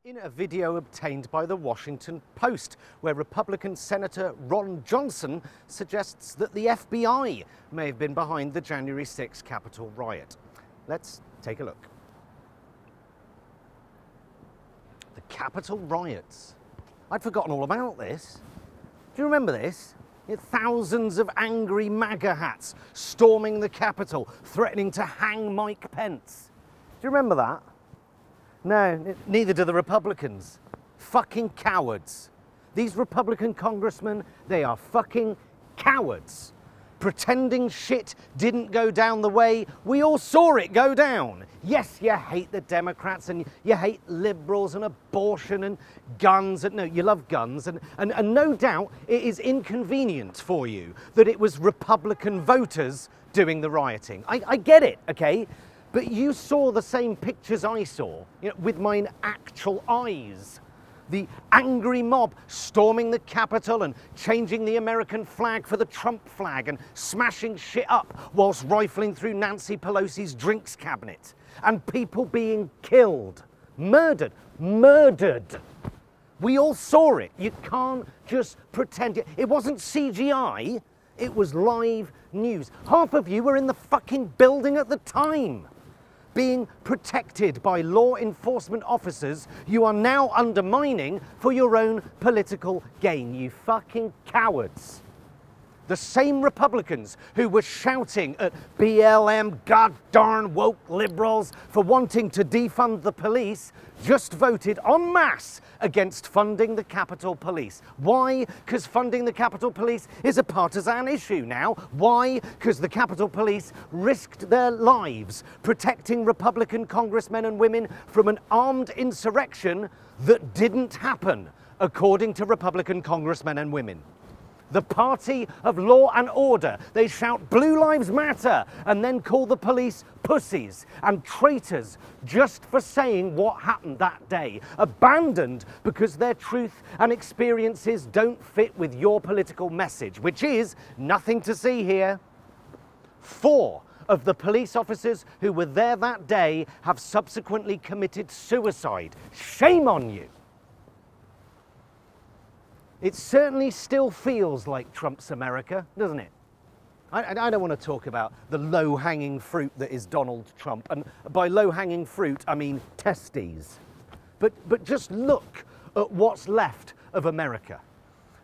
In a video obtained by the Washington Post, where Republican Senator Ron Johnson suggests that the FBI may have been behind the January 6th Capitol riot. Let's take a look. The Capitol riots. I'd forgotten all about this. Do you remember this? Thousands of angry MAGA hats storming the Capitol, threatening to hang Mike Pence. Do you remember that? No, neither do the Republicans. Fucking cowards. These Republican congressmen, they are fucking cowards. Pretending shit didn't go down the way we all saw it go down. Yes, you hate the Democrats and you hate liberals and abortion and guns. No, you love guns. And no doubt it is inconvenient for you that it was Republican voters doing the rioting. I get it, okay? But you saw the same pictures I saw, with mine actual eyes. The angry mob storming the Capitol and changing the American flag for the Trump flag and smashing shit up whilst rifling through Nancy Pelosi's drinks cabinet. And people being killed, murdered. We all saw it. You can't just pretend. It wasn't CGI, it was live news. Half of you were in the fucking building at the time, being protected by law enforcement officers you are now undermining for your own political gain, you fucking cowards. The same Republicans who were shouting at BLM goddarn woke liberals for wanting to defund the police just voted en masse against funding the Capitol Police. Why? Because funding the Capitol Police is a partisan issue now. Why? Because the Capitol Police risked their lives protecting Republican congressmen and women from an armed insurrection that didn't happen, according to Republican congressmen and women. The party of law and order. They shout Blue Lives Matter and then call the police pussies and traitors just for saying what happened that day. Abandoned because their truth and experiences don't fit with your political message, which is nothing to see here. 4 of the police officers who were there that day have subsequently committed suicide. Shame on you. It certainly still feels like Trump's America, doesn't it? I don't want to talk about the low-hanging fruit that is Donald Trump. And by low-hanging fruit, I mean testes. But just look at what's left of America.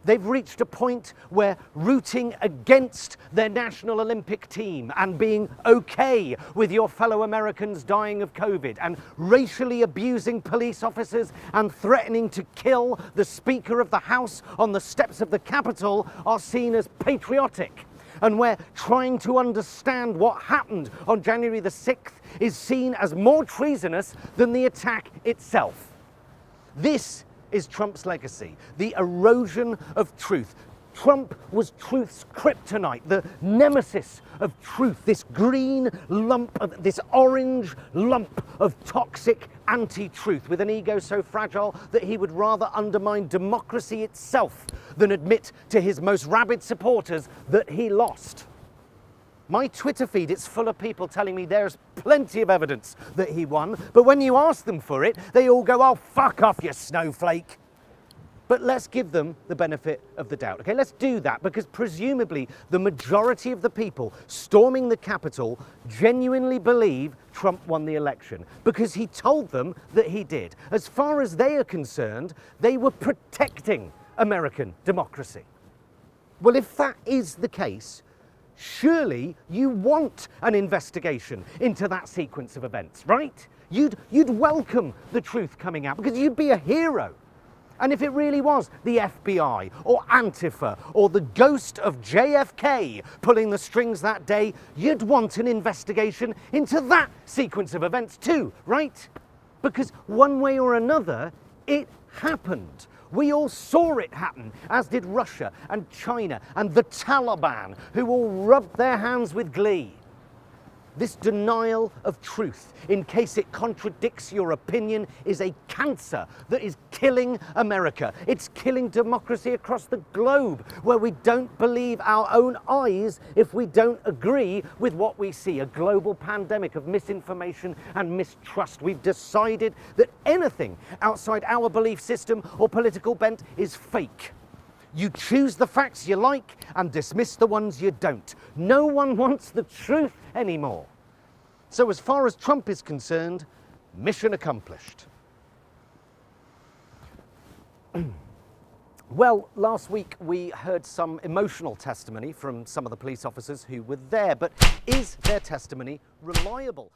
They've reached a point where rooting against their national Olympic team and being okay with your fellow Americans dying of COVID and racially abusing police officers and threatening to kill the Speaker of the House on the steps of the Capitol are seen as patriotic. And where trying to understand what happened on January the 6th is seen as more treasonous than the attack itself. This is Trump's legacy, the erosion of truth. Trump was truth's kryptonite, the nemesis of truth, this green lump, this orange lump of toxic anti-truth with an ego so fragile that he would rather undermine democracy itself than admit to his most rabid supporters that he lost. My Twitter feed, it's full of people telling me there's plenty of evidence that he won, but when you ask them for it, they all go, oh, fuck off, you snowflake. But let's give them the benefit of the doubt, okay? Let's do that, because presumably the majority of the people storming the Capitol genuinely believe Trump won the election, because he told them that he did. As far as they are concerned, they were protecting American democracy. Well, if that is the case, surely you want an investigation into that sequence of events, right? You'd welcome the truth coming out because you'd be a hero. And if it really was the FBI or Antifa or the ghost of JFK pulling the strings that day, you'd want an investigation into that sequence of events too, right? Because one way or another, it happened. We all saw it happen, as did Russia and China and the Taliban, who all rubbed their hands with glee. This denial of truth, in case it contradicts your opinion, is a cancer that is killing America. It's killing democracy across the globe, where we don't believe our own eyes if we don't agree with what we see. A global pandemic of misinformation and mistrust. We've decided that anything outside our belief system or political bent is fake. You choose the facts you like and dismiss the ones you don't. No one wants the truth anymore. So as far as Trump is concerned, mission accomplished. Well, last week we heard some emotional testimony from some of the police officers who were there, but is their testimony reliable?